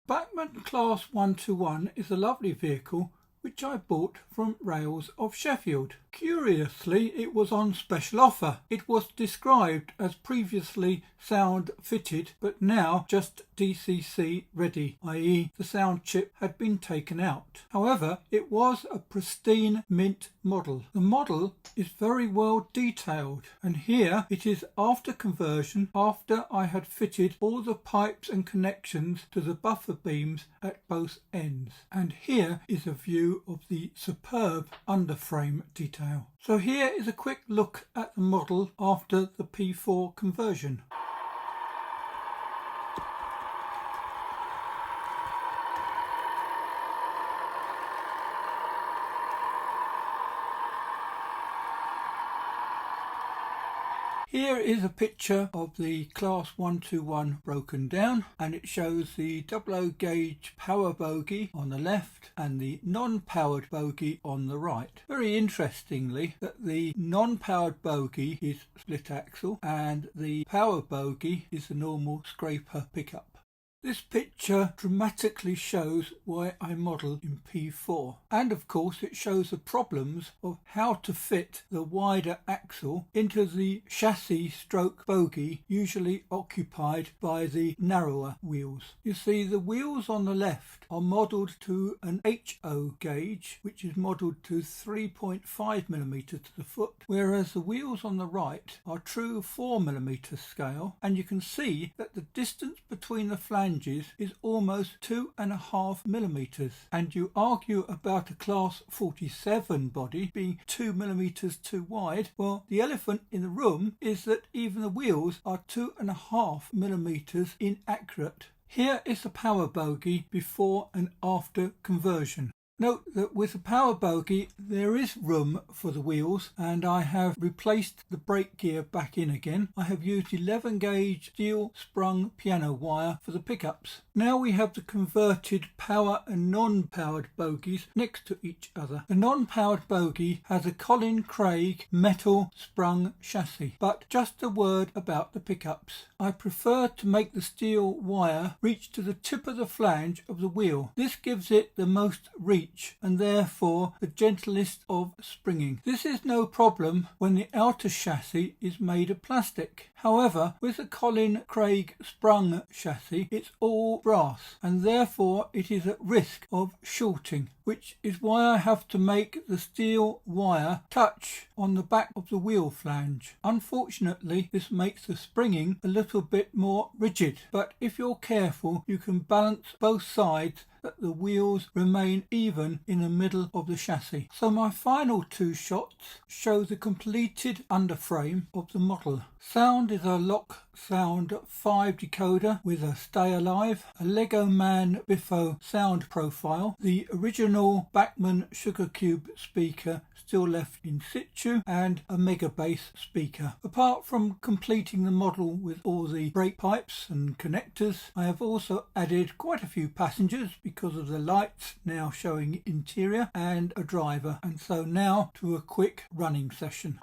Bachmann Class 121 is a lovely vehicle which I bought from Rails of Sheffield. Curiously, it was on special offer. It was described as previously sound fitted but now just DCC ready, i.e. the sound chip had been taken out. However, it was a pristine mint model. The model is very well detailed, and here it is after conversion, after I had fitted all the pipes and connections to the buffer beams at both ends. And here is a view of the superb underframe detail. So here is a quick look at the model after the P4 conversion. Here is a picture of the Class 121 broken down, and it shows the 00 gauge power bogie on the left and the non-powered bogie on the right. Very interestingly, that the non-powered bogie is split axle and the power bogie is the normal scraper pickup. This picture dramatically shows why I model in P4, and of course it shows the problems of how to fit the wider axle into the chassis stroke bogie usually occupied by the narrower wheels. You see, the wheels on the left are modelled to an HO gauge, which is modelled to 3.5mm to the foot, whereas the wheels on the right are true 4mm scale, and you can see that the distance between the flanges is almost 2.5mm, and you argue about a Class 47 body being 2mm too wide. Well, the elephant in the room is that even the wheels are 2.5mm inaccurate. Here is the power bogie before and after conversion. Note that with the power bogie there is room for the wheels, and I have replaced the brake gear back in again. I have used 11 gauge steel sprung piano wire for the pickups. Now we have the converted power and non-powered bogies next to each other. The non-powered bogie has a Colin Craig metal sprung chassis, but just a word about the pickups. I prefer to make the steel wire reach to the tip of the flange of the wheel. This gives it the most reach and therefore the gentlest of springing. This is no problem when the outer chassis is made of plastic. However, with the Colin Craig sprung chassis, it's all brass, and therefore it is at risk of shorting, which is why I have to make the steel wire touch on the back of the wheel flange. Unfortunately, this makes the springing a little bit more rigid, but if you're careful, you can balance both sides that the wheels remain even in the middle of the chassis. So my final two shots show the completed underframe of the model. Sound is a Loksound 5 decoder with a Stay-alive, a Legomanbiffo sound profile, the original Bachmann sugar cube speaker still left in situ, and a mega bass speaker. Apart from completing the model with all the brake pipes and connectors, I have also added quite a few passengers because of the lights now showing interior, and a driver. And so now to a quick running session.